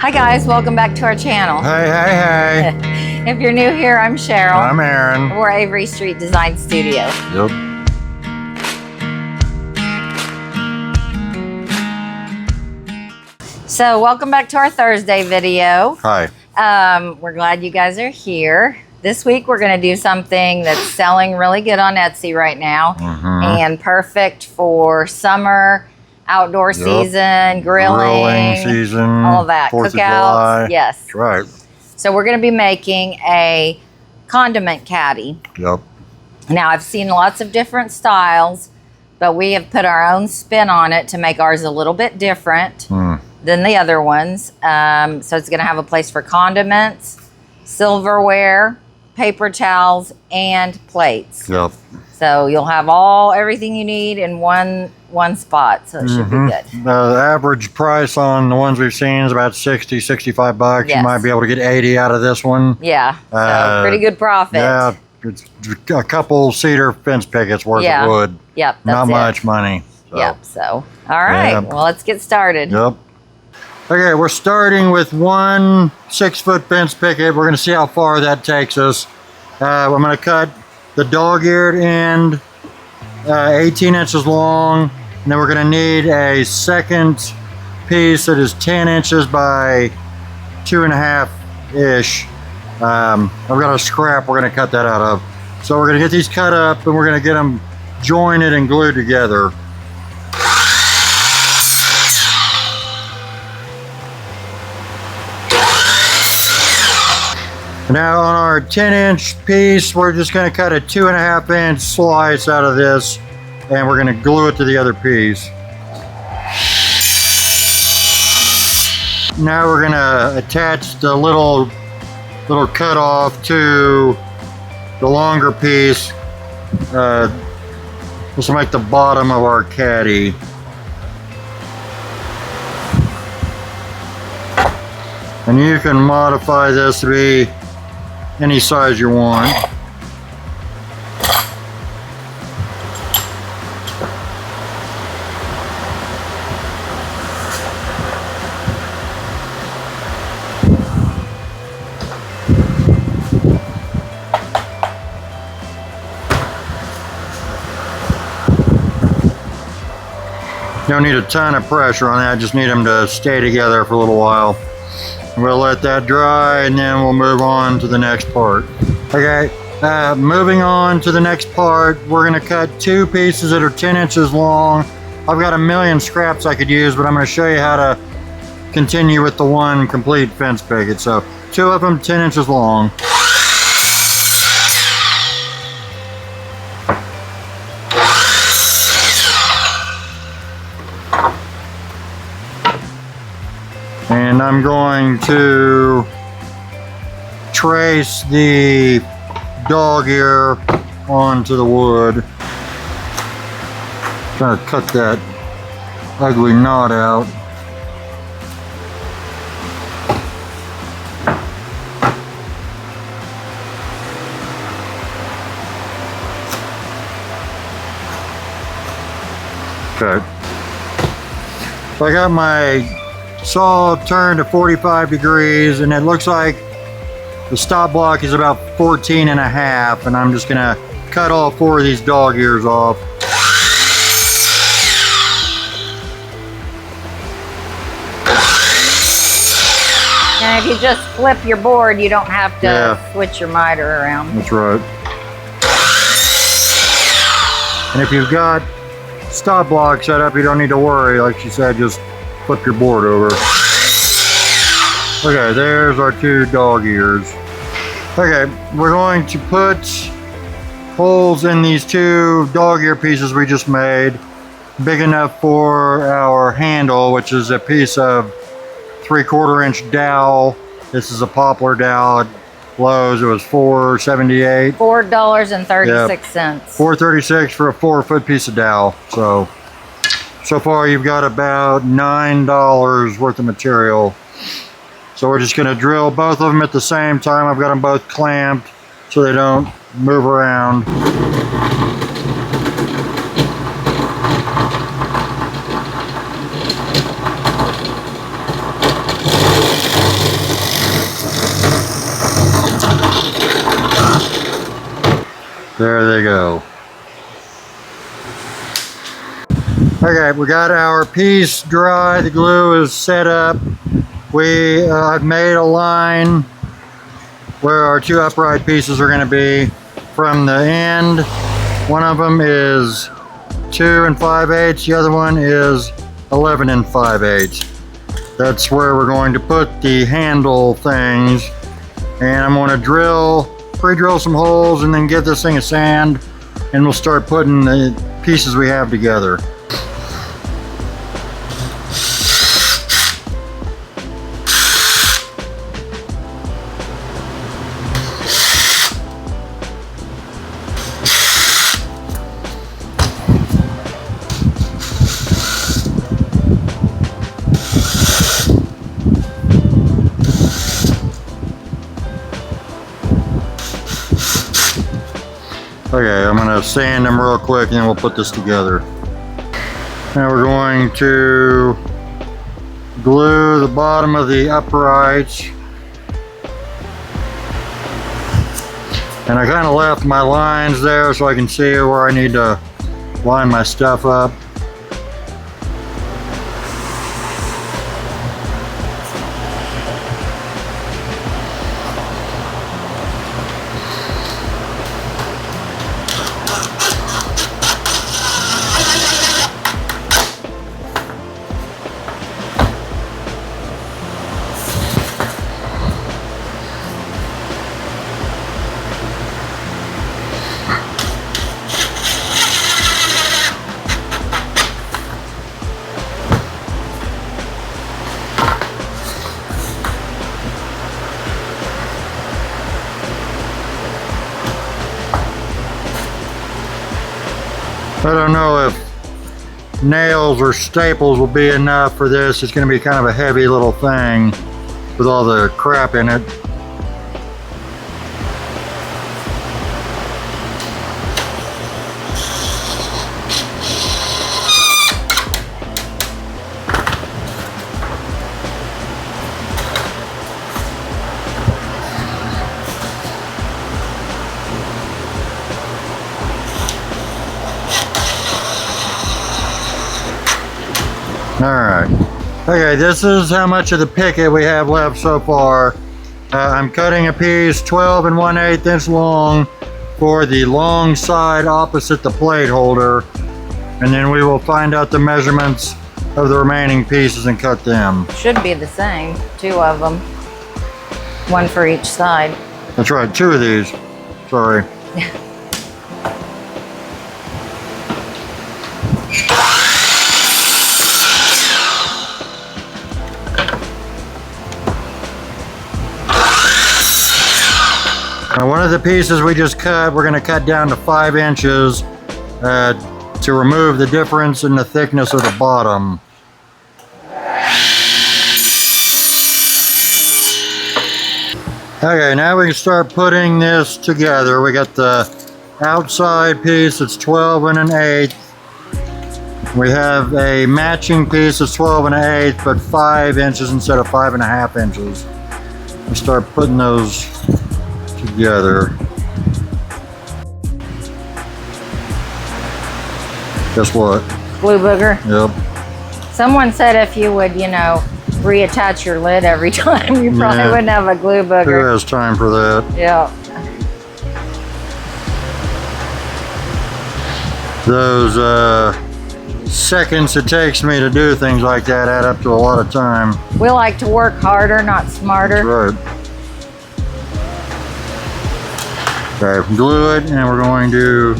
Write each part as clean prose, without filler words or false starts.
Hi guys, welcome back to our channel. Hey. If you're new here, I'm Cheryl. I'm Aaron. We're Avery Street Design Studio. Yep. So welcome back to our Thursday video. Hi. We're glad you guys are here. This week we're going to do something that's selling really good on Etsy right now and perfect for summer, outdoor season, grilling season, all that, 4th of cookouts. July. Yes. That's right. So we're going to be making a condiment caddy. Yep. Now I've seen lots of different styles, but we have put our own spin on it to make ours a little bit different than the other ones. So it's going to have a place for condiments, silverware, paper towels, and plates. Yep. So you'll have everything you need in one spot, so it should be good. The average price on the ones we've seen is about 60, 65 bucks. Yes. You might be able to get 80 out of this one. Yeah, so pretty good profit. Yeah, it's a couple cedar fence pickets worth of wood. Yep, that's Not it. much money. So. Yep, so all right, well, let's get started. Yep. Okay, we're starting with one 6-foot fence picket. We're going to see how far that takes us. I'm going to cut the dog-eared end 18 inches long, and then we're going to need a second piece that is 10 inches by 2.5-ish. I've got a scrap we're going to cut that out of. So we're going to get these cut up, and we're going to get them jointed and glued together. Now on our 10-inch piece, we're just going to cut a 2.5-inch slice out of this, and we're going to glue it to the other piece. Now we're going to attach the little cut off to the longer piece. This will make the bottom of our caddy. And you can modify this to be any size you want. You don't need a ton of pressure on that, just need them to stay together for a little while. We'll let that dry, and then we'll move on to the next part. Okay, moving on to the next part, we're going to cut two pieces that are 10 inches long. I've got a million scraps I could use, but I'm going to show you how to continue with the one complete fence picket. So, two of them 10 inches long. And I'm going to trace the dog ear onto the wood. Trying to cut that ugly knot out. Okay. So I got my saw turned to 45 degrees, and it looks like the stop block is about 14.5, and I'm just gonna cut all 4 of these dog ears off. And if you just flip your board, you don't have to switch your miter around. That's right. And if you've got stop block set up, you don't need to worry. Like she said, just flip your board over. Okay, there's our 2 dog ears. Okay, we're going to put holes in these 2 dog ear pieces we just made, big enough for our handle, which is a piece of 3/4-inch dowel. This is a poplar dowel. At Lowe's, it was $4.78. $4.36. Yep. $4.36 for a 4-foot piece of dowel. So far you've got about $9 worth of material. So we're just going to drill both of them at the same time. I've got them both clamped so they don't move around. There they go. Okay, we got our piece dry. The glue is set up. I've made a line where our two upright pieces are going to be from the end. One of them is 2 5/8, the other one is 11 5/8. That's where we're going to put the handle things. And I'm going to pre-drill some holes and then give this thing a sand, and we'll start putting the pieces we have together. Okay, I'm gonna sand them real quick and then we'll put this together. Now we're going to glue the bottom of the uprights. And I kind of left my lines there so I can see where I need to line my stuff up. I don't know if nails or staples will be enough for this. It's going to be kind of a heavy little thing with all the crap in it. Alright, okay, this is how much of the picket we have left so far. I'm cutting a piece 12 1/8 inch long for the long side opposite the plate holder, and then we will find out the measurements of the remaining pieces and cut them. Should be the same, 2 of them. 1 for each side. That's right, 2 of these. Sorry. Now, one of the pieces we just cut, we're going to cut down to 5 inches to remove the difference in the thickness of the bottom. Okay, now we can start putting this together. We got the outside piece that's 12 1/8. We have a matching piece that's 12 1/8, but 5 inches instead of 5 1/2 inches. We start putting those together. Guess what? Glue booger. Yep. Someone said if you would, reattach your lid every time, you probably wouldn't have a glue Who booger. has time for that? Yeah. Those seconds it takes me to do things like that add up to a lot of time. We like to work harder, not smarter. That's right. Okay, glue it, and we're going to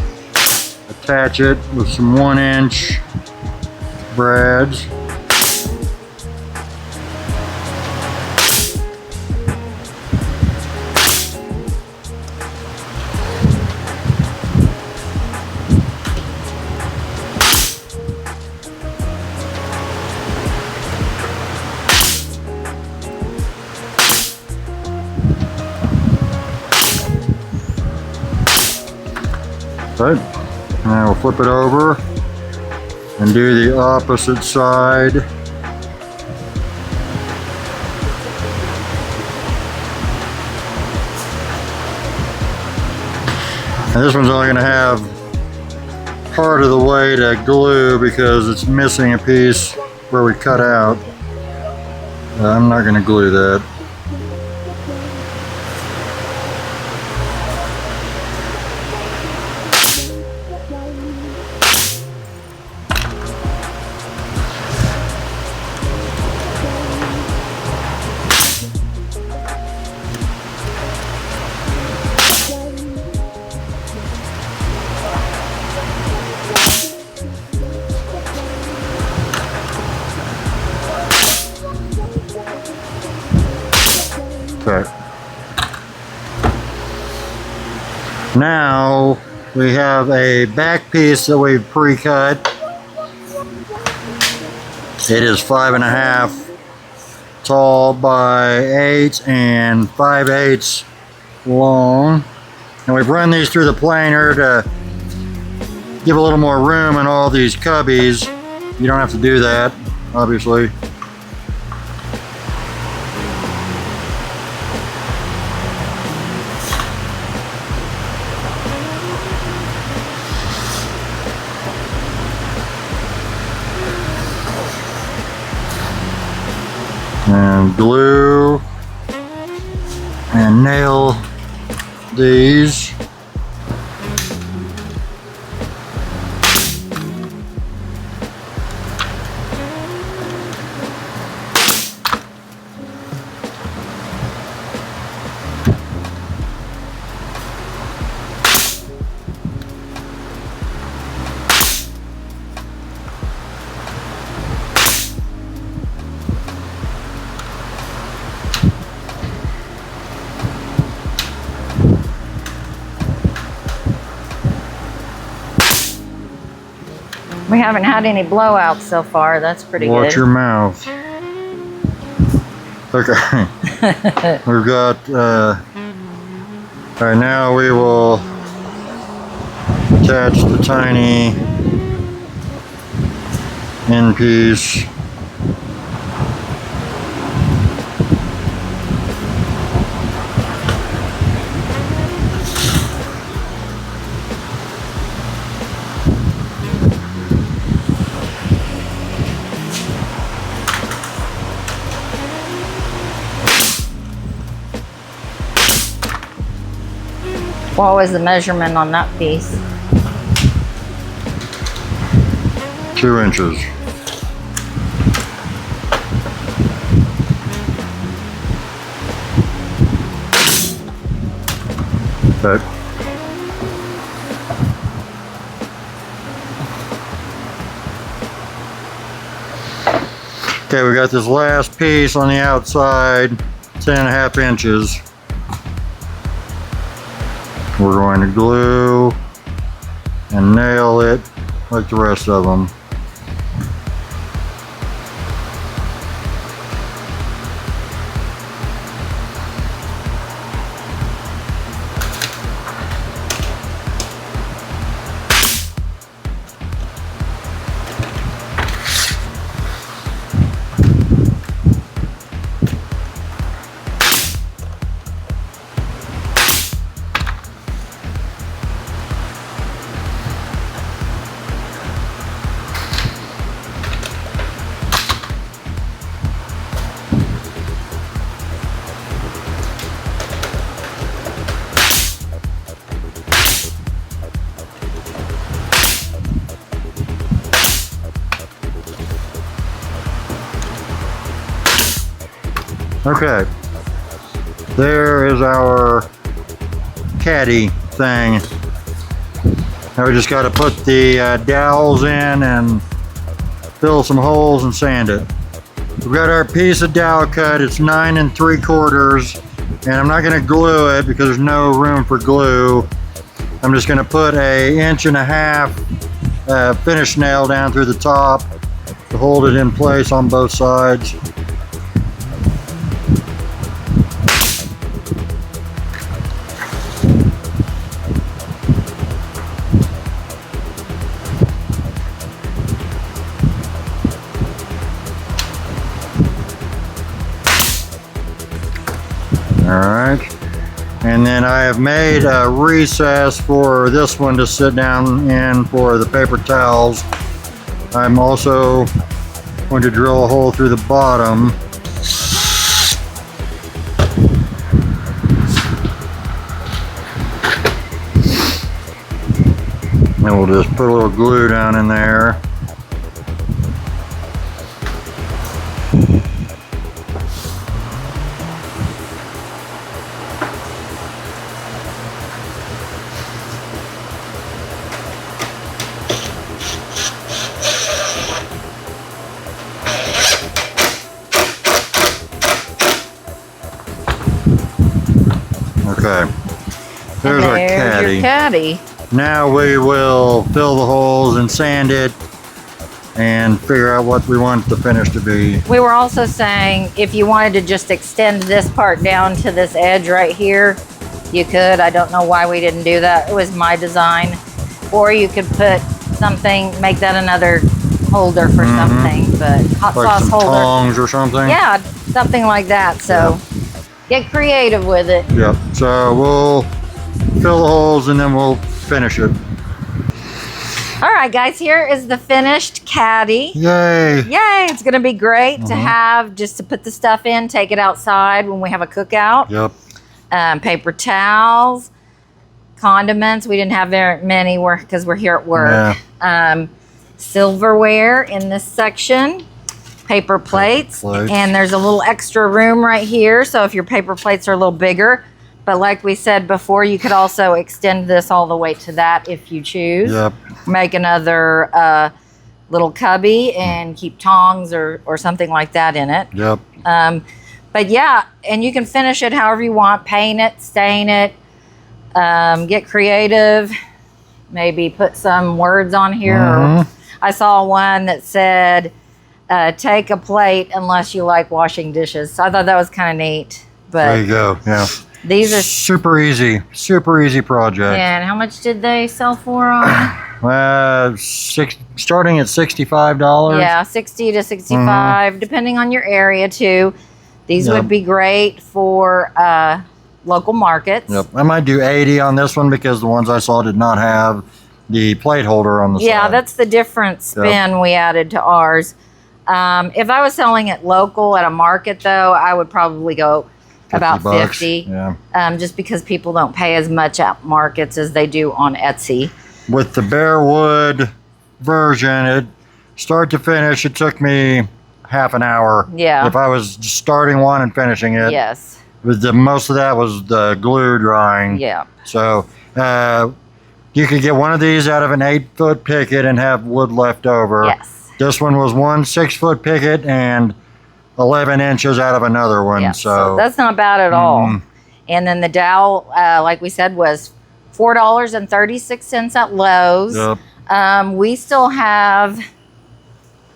attach it with some 1-inch brads. Right. Now we'll flip it over and do the opposite side. And this one's only going to have part of the way to glue because it's missing a piece where we cut out. I'm not going to glue that. Okay. Now we have a back piece that we've pre-cut. It is 5.5 tall by 8 and 5/8 long. And we've run these through the planer to give a little more room in all these cubbies. You don't have to do that, obviously. And glue and nail these. We haven't had any blowouts so far. That's pretty good. Watch your mouth. Okay. We've got, all right, now we will attach the tiny end piece. What was the measurement on that piece? 2 inches. Okay. Okay, we got this last piece on the outside, 10.5 inches. We're going to glue and nail it like the rest of them. Okay, there is our caddy thing. Now we just got to put the dowels in and fill some holes and sand it. We've got our piece of dowel cut. It's 9 3/4, and I'm not going to glue it because there's no room for glue. I'm just going to put a 1.5 inch finish nail down through the top to hold it in place on both sides. All right, And then I have made a recess for this one to sit down in for the paper towels. I'm also going to drill a hole through the bottom. And we'll just put a little glue down in there. Okay, there's our caddy. Your caddy. Now we will fill the holes and sand it and figure out what we want the finish to be. We were also saying if you wanted to just extend this part down to this edge right here, you could. I don't know why we didn't do that. It was my design. Or you could put something, make that another holder for something, but hot like sauce some holder. tongs or something? Yeah, something like that. So get creative with it. Yep. So we'll fill the holes and then we'll finish it. All right, guys, here is the finished caddy. Yay. Yay, it's gonna be great to have, just to put the stuff in, take it outside when we have a cookout. Yep. Paper towels, condiments. We didn't have very many because we're here at work. Yeah. Silverware in this section. Paper plates. And there's a little extra room right here. So if your paper plates are a little bigger, but like we said before, you could also extend this all the way to that if you choose. Yep. Make another little cubby and keep tongs or something like that in it. Yep. But yeah, and you can finish it however you want. Paint it, stain it, get creative. Maybe put some words on here. Or I saw one that said, take a plate unless you like washing dishes. So I thought that was kind of neat. But there you go. Yeah. These are super easy project. Yeah, and how much did they sell for on? Starting at $65. Yeah, 60 to 65, depending on your area too. These would be great for local markets. Yep. I might do 80 on this one because the ones I saw did not have the plate holder on the side. Yeah, that's the different spin we added to ours. If I was selling it local at a market though, I would probably go about $50. 50. Yeah. Just because people don't pay as much at markets as they do on Etsy. With the bare wood version, it start to finish, it took me half an hour. Yeah. If I was starting one and finishing it. Yes. Most of that was the glue drying. Yeah. So you could get one of these out of an 8-foot picket and have wood left over. Yes. This one was one 6-foot picket and 11 inches out of another one. Yeah, so that's not bad at all. And then the dowel, like we said, was $4.36 at Lowe's. Yep. We still have.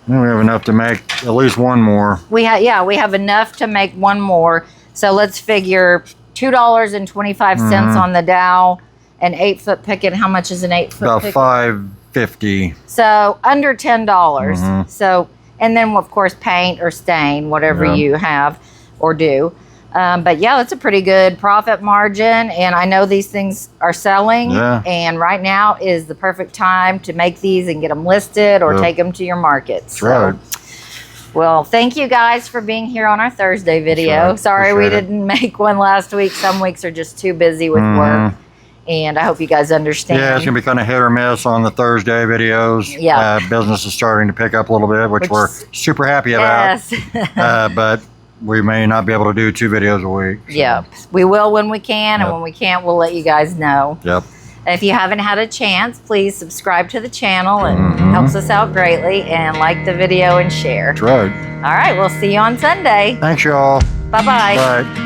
We have enough to make at least one more. We have enough to make one more. So let's figure $2.25 on the dowel, an 8-foot picket. How much is an 8-foot picket? About $5.50. So under $10. So, and then of course paint or stain, whatever you have or do. But yeah, that's a pretty good profit margin. And I know these things are selling. Yeah. And right now is the perfect time to make these and get them listed or take them to your markets. That's right. Well, thank you guys for being here on our Thursday video. Right. Sorry we Appreciate didn't make one last week. Some weeks are just too busy with work. And I hope you guys understand. Yeah, it's going to be kind of hit or miss on the Thursday videos. Yeah. Business is starting to pick up a little bit, which we're super happy about. Yes. But we may not be able to do 2 videos a week. So. Yeah, we will when we can, and when we can't, we'll let you guys know. Yep. If you haven't had a chance, please subscribe to the channel. It helps us out greatly, and like the video and share. That's right. All right, we'll see you on Sunday. Thanks, y'all. Bye-bye. Bye.